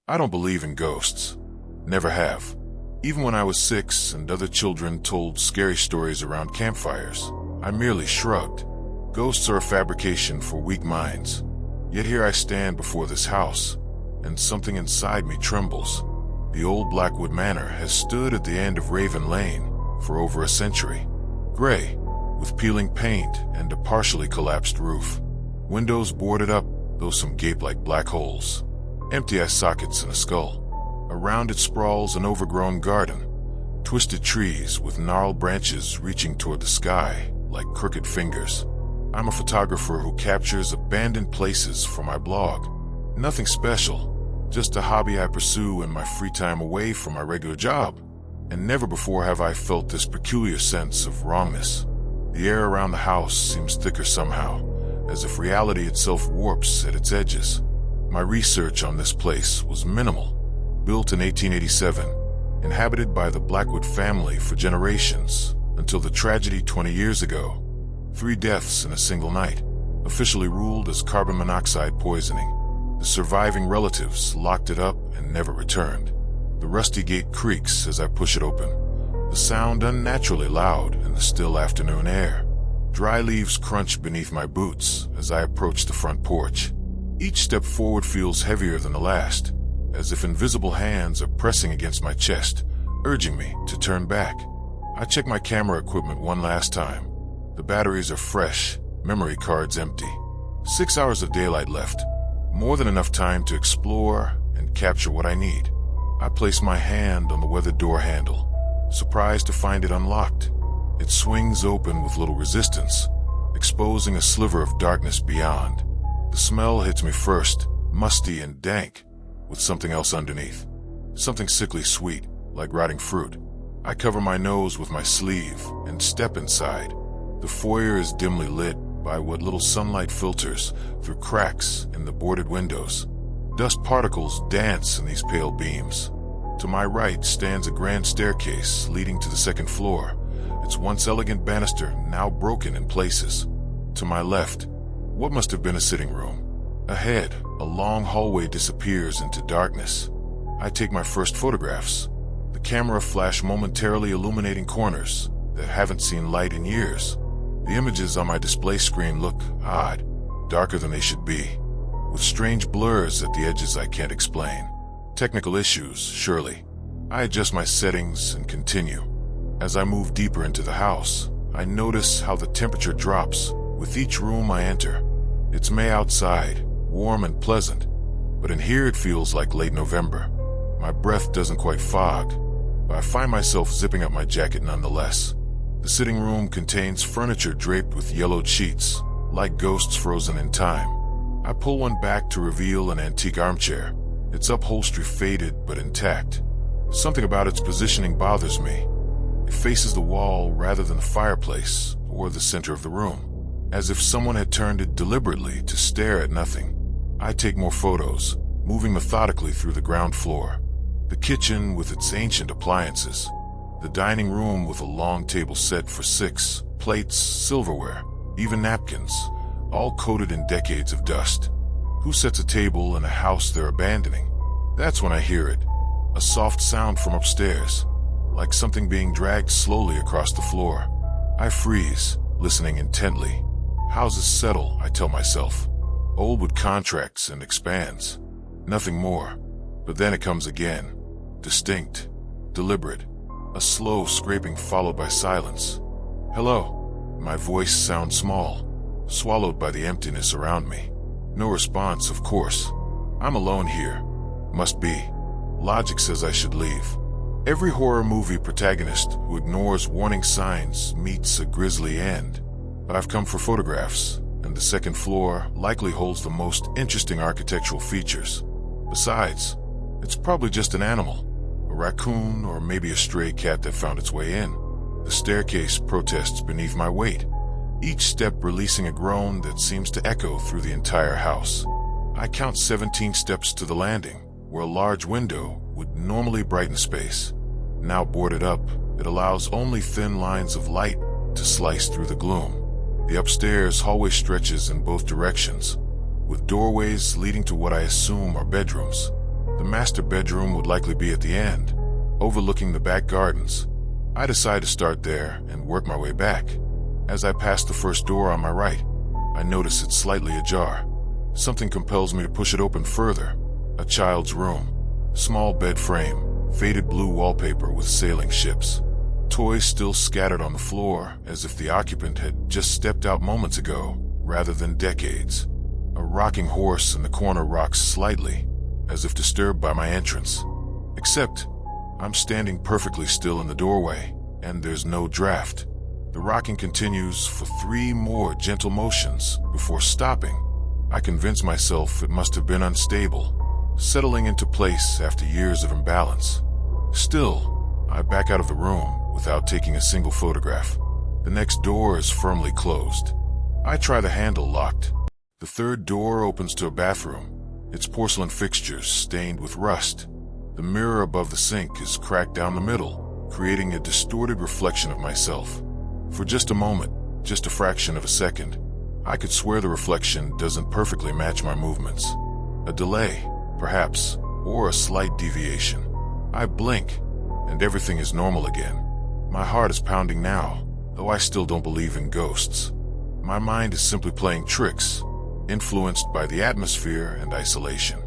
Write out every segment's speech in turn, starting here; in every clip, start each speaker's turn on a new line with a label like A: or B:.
A: I don't believe in ghosts. Never have. Even when I was 6 and other children told scary stories around campfires, I merely shrugged. Ghosts are a fabrication for weak minds. Yet here I stand before this house, and something inside me trembles. The old Blackwood Manor has stood at the end of Raven Lane for over a century. Gray, with peeling paint and a partially collapsed roof. Windows boarded up, though some gape like black holes. Empty eye sockets and a skull. Around it sprawls an overgrown garden. Twisted trees with gnarled branches reaching toward the sky like crooked fingers. I'm a photographer who captures abandoned places for my blog. Nothing special, just a hobby I pursue in my free time away from my regular job. And never before have I felt this peculiar sense of wrongness. The air around the house seems thicker somehow, as if reality itself warps at its edges. My research on this place was minimal. Built in 1887, inhabited by the Blackwood family for generations, until the tragedy 20 years ago. 3 deaths in a single night, officially ruled as carbon monoxide poisoning. The surviving relatives locked it up and never returned. The rusty gate creaks as I push it open, the sound unnaturally loud in the still afternoon air. Dry leaves crunch beneath my boots as I approach the front porch. Each step forward feels heavier than the last, as if invisible hands are pressing against my chest, urging me to turn back. I check my camera equipment one last time. The batteries are fresh, memory cards empty. 6 hours of daylight left, more than enough time to explore and capture what I need. I place my hand on the weathered door handle, surprised to find it unlocked. It swings open with little resistance, exposing a sliver of darkness beyond. The smell hits me first, musty and dank, with something else underneath. Something sickly sweet, like rotting fruit. I cover my nose with my sleeve and step inside. The foyer is dimly lit by what little sunlight filters through cracks in the boarded windows. Dust particles dance in these pale beams. To my right stands a grand staircase leading to the second floor, its once elegant banister now broken in places. To my left, what must have been a sitting room. Ahead, a long hallway disappears into darkness. I take my first photographs, the camera flash momentarily illuminating corners that haven't seen light in years. The images on my display screen look odd, darker than they should be, with strange blurs at the edges I can't explain. Technical issues, surely. I adjust my settings and continue. As I move deeper into the house, I notice how the temperature drops with each room I enter. It's May outside, warm and pleasant, but in here it feels like late November. My breath doesn't quite fog, but I find myself zipping up my jacket nonetheless. The sitting room contains furniture draped with yellowed sheets, like ghosts frozen in time. I pull one back to reveal an antique armchair, its upholstery faded but intact. Something about its positioning bothers me. It faces the wall rather than the fireplace or the center of the room, as if someone had turned it deliberately to stare at nothing. I take more photos, moving methodically through the ground floor. The kitchen with its ancient appliances. The dining room with a long table set for 6, plates, silverware, even napkins, all coated in decades of dust. Who sets a table in a house they're abandoning? That's when I hear it. A soft sound from upstairs, like something being dragged slowly across the floor. I freeze, listening intently. Houses settle, I tell myself. Oldwood contracts and expands. Nothing more. But then it comes again. Distinct, deliberate. A slow scraping followed by silence. Hello. My voice sounds small, swallowed by the emptiness around me. No response, of course. I'm alone here. Must be. Logic says I should leave. Every horror movie protagonist who ignores warning signs meets a grisly end. But I've come for photographs, and the second floor likely holds the most interesting architectural features. Besides, it's probably just an animal, a raccoon or maybe a stray cat that found its way in. The staircase protests beneath my weight, each step releasing a groan that seems to echo through the entire house. I count 17 steps to the landing, where a large window would normally brighten space. Now boarded up, it allows only thin lines of light to slice through the gloom. The upstairs hallway stretches in both directions, with doorways leading to what I assume are bedrooms. The master bedroom would likely be at the end, overlooking the back gardens. I decide to start there and work my way back. As I pass the first door on my right, I notice it's slightly ajar. Something compels me to push it open further. A child's room. Small bed frame, faded blue wallpaper with sailing ships. Toys still scattered on the floor, as if the occupant had just stepped out moments ago, rather than decades. A rocking horse in the corner rocks slightly, as if disturbed by my entrance. Except, I'm standing perfectly still in the doorway, and there's no draft. The rocking continues for 3 more gentle motions before stopping. I convince myself it must have been unstable, settling into place after years of imbalance. Still, I back out of the room without taking a single photograph. The next door is firmly closed. I try the handle locked. The third door opens to a bathroom, its porcelain fixtures stained with rust. The mirror above the sink is cracked down the middle, creating a distorted reflection of myself. For just a moment, just a fraction of a second, I could swear the reflection doesn't perfectly match my movements. A delay, perhaps, or a slight deviation. I blink, and everything is normal again. My heart is pounding now, though I still don't believe in ghosts. My mind is simply playing tricks, influenced by the atmosphere and isolation.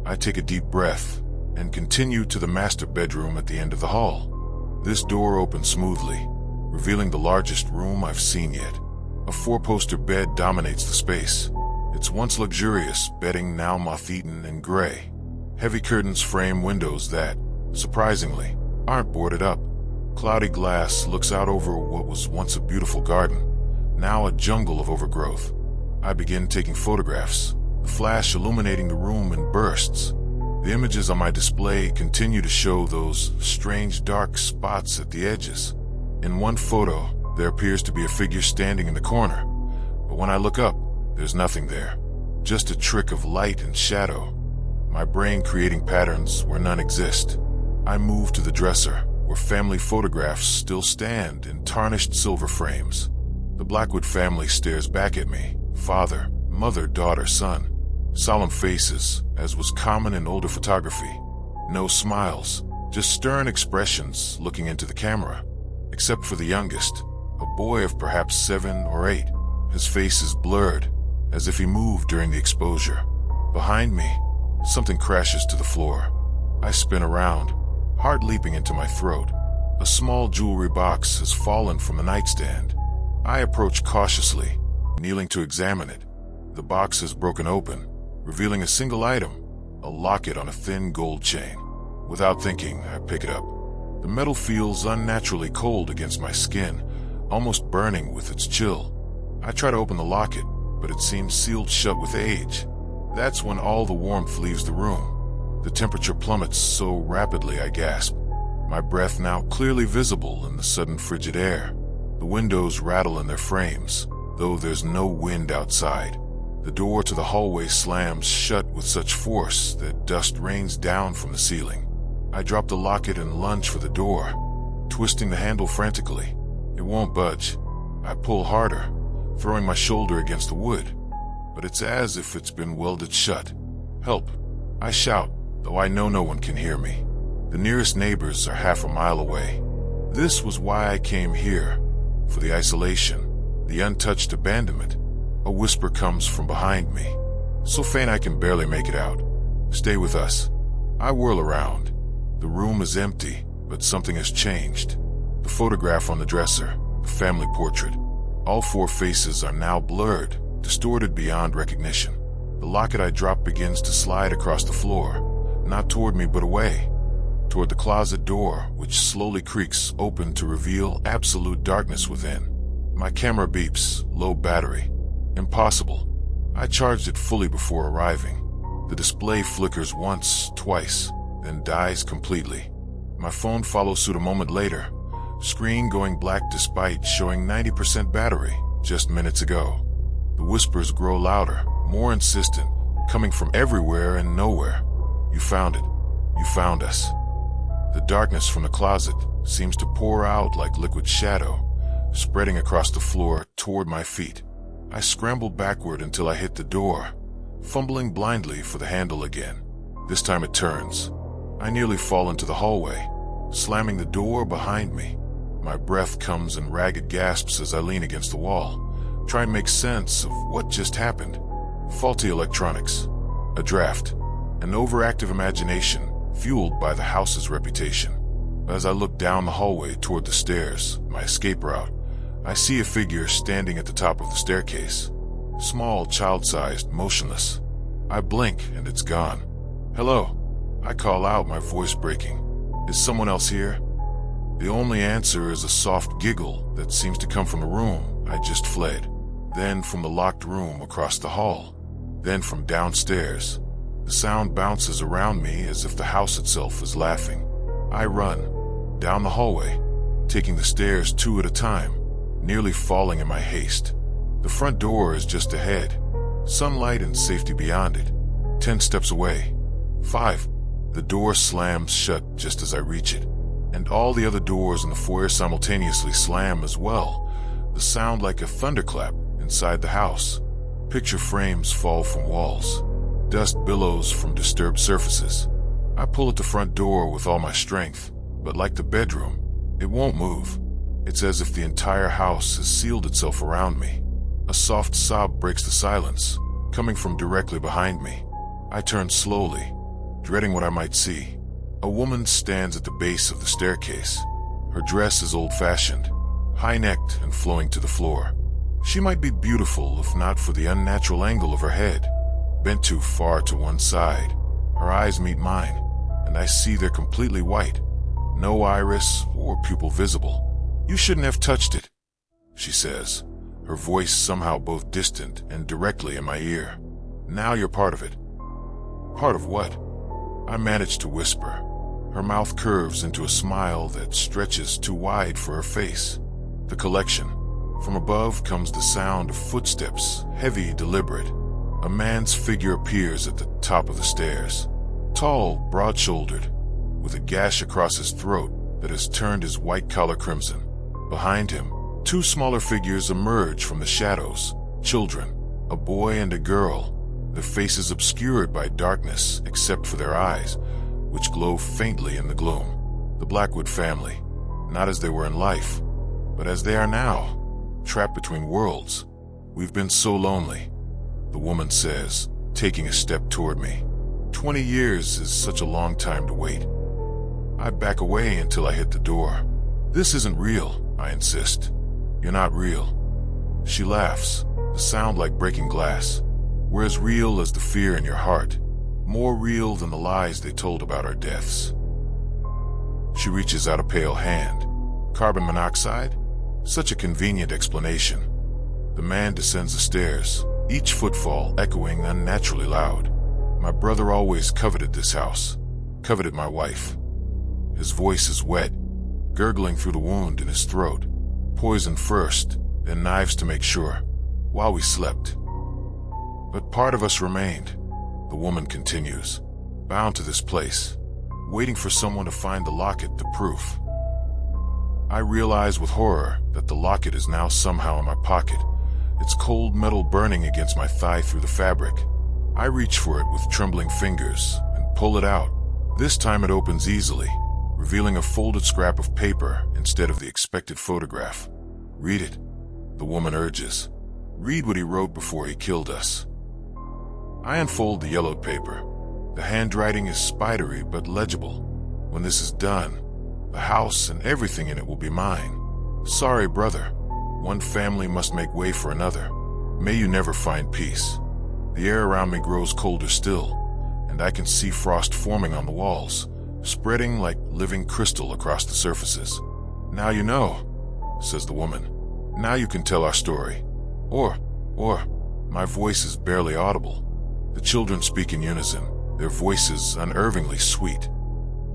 A: I take a deep breath and continue to the master bedroom at the end of the hall. This door opens smoothly, revealing the largest room I've seen yet. A 4-poster bed dominates the space, its once luxurious bedding now moth-eaten and gray. Heavy curtains frame windows that, surprisingly, aren't boarded up. Cloudy glass looks out over what was once a beautiful garden, now a jungle of overgrowth. I begin taking photographs, the flash illuminating the room in bursts. The images on my display continue to show those strange dark spots at the edges. In one photo, there appears to be a figure standing in the corner, but when I look up, there's nothing there. Just a trick of light and shadow, my brain creating patterns where none exist. I move to the dresser, where family photographs still stand in tarnished silver frames. The Blackwood family stares back at me, father, mother, daughter, son. Solemn faces, as was common in older photography. No smiles, just stern expressions looking into the camera. Except for the youngest, a boy of perhaps 7 or 8. His face is blurred, as if he moved during the exposure. Behind me, something crashes to the floor. I spin around, heart leaping into my throat. A small jewelry box has fallen from the nightstand. I approach cautiously, kneeling to examine it. The box is broken open, revealing a single item, a locket on a thin gold chain. Without thinking, I pick it up. The metal feels unnaturally cold against my skin, almost burning with its chill. I try to open the locket, but it seems sealed shut with age. That's when all the warmth leaves the room. The temperature plummets so rapidly I gasp, my breath now clearly visible in the sudden frigid air. The windows rattle in their frames, though there's no wind outside. The door to the hallway slams shut with such force that dust rains down from the ceiling. I drop the locket and lunge for the door, twisting the handle frantically. It won't budge. I pull harder, throwing my shoulder against the wood, but it's as if it's been welded shut. Help! I shout, though I know no one can hear me. The nearest neighbors are half a mile away. This was why I came here, for the isolation, the untouched abandonment. A whisper comes from behind me, so faint I can barely make it out. Stay with us. I whirl around. The room is empty, but something has changed. The photograph on the dresser, the family portrait. All 4 faces are now blurred, distorted beyond recognition. The locket I drop begins to slide across the floor, not toward me but away, toward the closet door, which slowly creaks open to reveal absolute darkness within. My camera beeps, low battery. Impossible. I charged it fully before arriving. The display flickers once, twice, then dies completely. My phone follows suit a moment later, screen going black despite showing 90% battery just minutes ago. The whispers grow louder, more insistent, coming from everywhere and nowhere. You found it. You found us. The darkness from the closet seems to pour out like liquid shadow, spreading across the floor toward my feet. I scramble backward until I hit the door, fumbling blindly for the handle again. This time it turns. I nearly fall into the hallway, slamming the door behind me. My breath comes in ragged gasps as I lean against the wall, try and make sense of what just happened. Faulty electronics, a draft, an overactive imagination fueled by the house's reputation. As I look down the hallway toward the stairs, my escape route, I see a figure standing at the top of the staircase. Small, child-sized, motionless. I blink and it's gone. "Hello," I call out, my voice breaking. "Is someone else here?" The only answer is a soft giggle that seems to come from the room I just fled, then from the locked room across the hall, then from downstairs. The sound bounces around me as if the house itself is laughing. I run down the hallway, taking the stairs two at a time, nearly falling in my haste. The front door is just ahead, sunlight and safety beyond it. 10 steps away. 5. The door slams shut just as I reach it, and all the other doors in the foyer simultaneously slam as well, the sound like a thunderclap inside the house. Picture frames fall from walls. Dust billows from disturbed surfaces. I pull at the front door with all my strength, but like the bedroom, it won't move. It's as if the entire house has sealed itself around me. A soft sob breaks the silence, coming from directly behind me. I turn slowly, dreading what I might see. A woman stands at the base of the staircase. Her dress is old-fashioned, high-necked and flowing to the floor. She might be beautiful if not for the unnatural angle of her head, bent too far to one side. Her eyes meet mine, and I see they're completely white. No iris or pupil visible. "You shouldn't have touched it," she says, her voice somehow both distant and directly in my ear. "Now you're part of it." "Part of what?" I manage to whisper. Her mouth curves into a smile that stretches too wide for her face. The collection. From above comes the sound of footsteps, heavy, deliberate. A man's figure appears at the top of the stairs. Tall, broad-shouldered, with a gash across his throat that has turned his white collar crimson. Behind him, 2 smaller figures emerge from the shadows. Children, a boy and a girl, their faces obscured by darkness except for their eyes, which glow faintly in the gloom. The Blackwood family, not as they were in life, but as they are now, trapped between worlds. "We've been so lonely," the woman says, taking a step toward me. 20 years is such a long time to wait. I back away until I hit the door. "This isn't real," I insist. "You're not real." She laughs, the sound like breaking glass. "We're as real as the fear in your heart, more real than the lies they told about our deaths." She reaches out a pale hand. "Carbon monoxide?" Such a convenient explanation. The man descends the stairs, each footfall echoing unnaturally loud. "My brother always coveted this house, coveted my wife." His voice is wet, gurgling through the wound in his throat. "Poison first, then knives to make sure, while we slept. But part of us remained," the woman continues, "bound to this place, waiting for someone to find the locket to proof." I realize with horror that the locket is now somehow in my pocket, its cold metal burning against my thigh through the fabric. I reach for it with trembling fingers and pull it out. This time it opens easily, revealing a folded scrap of paper instead of the expected photograph. "Read it," the woman urges. "Read what he wrote before he killed us." I unfold the yellowed paper. The handwriting is spidery but legible. "When this is done, the house and everything in it will be mine. Sorry, brother. One family must make way for another. May you never find peace." The air around me grows colder still, and I can see frost forming on the walls, spreading like living crystal across the surfaces. "Now you know," says the woman. "Now you can tell our story. Or, my voice is barely audible. The children speak in unison, their voices unnervingly sweet.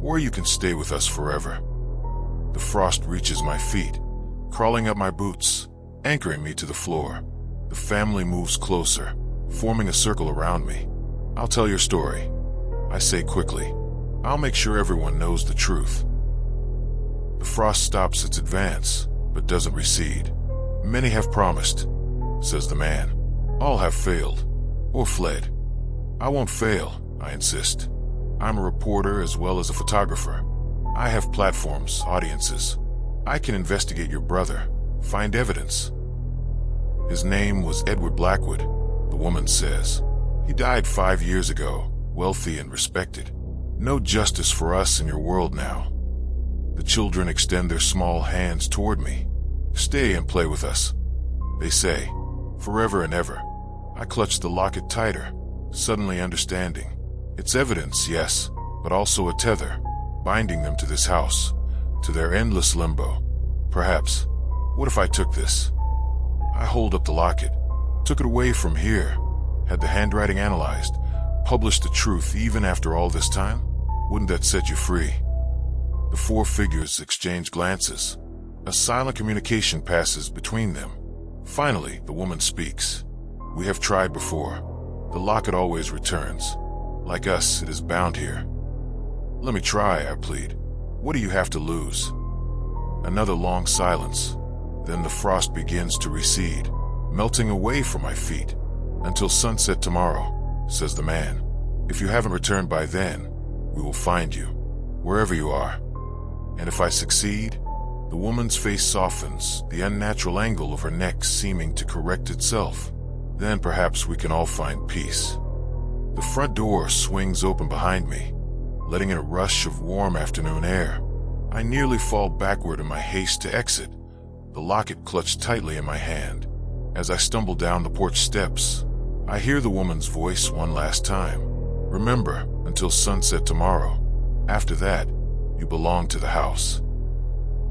A: Or you can stay with us forever." The frost reaches my feet, crawling up my boots, anchoring me to the floor. The family moves closer, forming a circle around me. "I'll tell your story," I say quickly. "I'll make sure everyone knows the truth." The frost stops its advance, but doesn't recede. "Many have promised," says the man. "All have failed, or fled." "I won't fail," I insist. I'm a reporter as well as a photographer. I have platforms, audiences. I can investigate your brother, find evidence. His name was Edward Blackwood, the woman says. He died 5 years ago, wealthy and respected. No justice for us in your world now. The children extend their small hands toward me. Stay and play with us, they say, forever and ever. I clutch the locket tighter, suddenly understanding. It's evidence, yes, but also a tether, binding them to this house, to their endless limbo. Perhaps. What if I took this? I hold up the locket, took it away from here, had the handwriting analyzed, published the truth even after all this time? Wouldn't that set you free? The four figures exchange glances. A silent communication passes between them. Finally, the woman speaks. We have tried before. The locket always returns. Like us, it is bound here. Let me try, I plead. What do you have to lose? Another long silence. Then the frost begins to recede, melting away from my feet. Until sunset tomorrow, says the man. If you haven't returned by then, we will find you, wherever you are. And if I succeed? The woman's face softens, the unnatural angle of her neck seeming to correct itself. Then perhaps we can all find peace. The front door swings open behind me, letting in a rush of warm afternoon air. I nearly fall backward in my haste to exit, the locket clutched tightly in my hand. As I stumble down the porch steps, I hear the woman's voice one last time. Remember, until sunset tomorrow. After that, you belong to the house.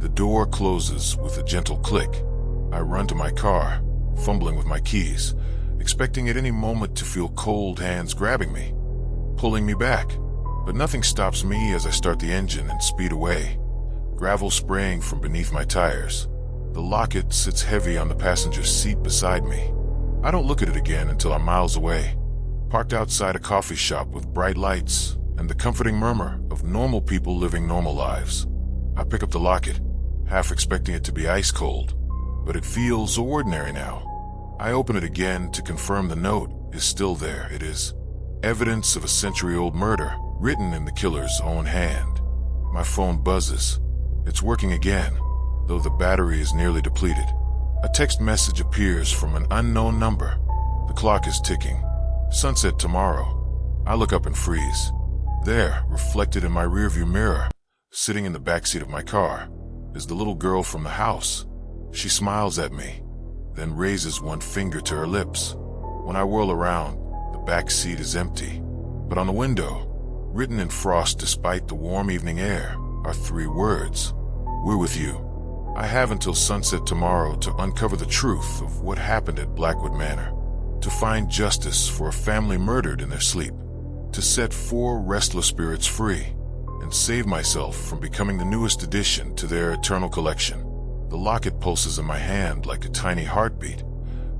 A: The door closes with a gentle click. I run to my car, fumbling with my keys, expecting at any moment to feel cold hands grabbing me, pulling me back. But nothing stops me as I start the engine and speed away, gravel spraying from beneath my tires. The locket sits heavy on the passenger seat beside me. I don't look at it again until I'm miles away, parked outside a coffee shop with bright lights and the comforting murmur of normal people living normal lives. I pick up the locket, half expecting it to be ice cold, but it feels ordinary now. I open it again to confirm the note is still there. It is evidence of a century-old murder, written in the killer's own hand. My phone buzzes. It's working again, though the battery is nearly depleted. A text message appears from an unknown number. The clock is ticking. Sunset tomorrow. I look up and freeze. There, reflected in my rearview mirror, sitting in the backseat of my car, is the little girl from the house. She smiles at me, then raises one finger to her lips. When I whirl around, the back seat is empty. But on the window, written in frost despite the warm evening air, are 3 words. We're with you. I have until sunset tomorrow to uncover the truth of what happened at Blackwood Manor, to find justice for a family murdered in their sleep, to set 4 restless spirits free, and save myself from becoming the newest addition to their eternal collection. The locket pulses in my hand like a tiny heartbeat,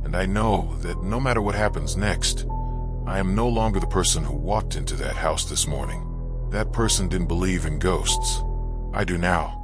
A: and I know that no matter what happens next, I am no longer the person who walked into that house this morning. That person didn't believe in ghosts. I do now.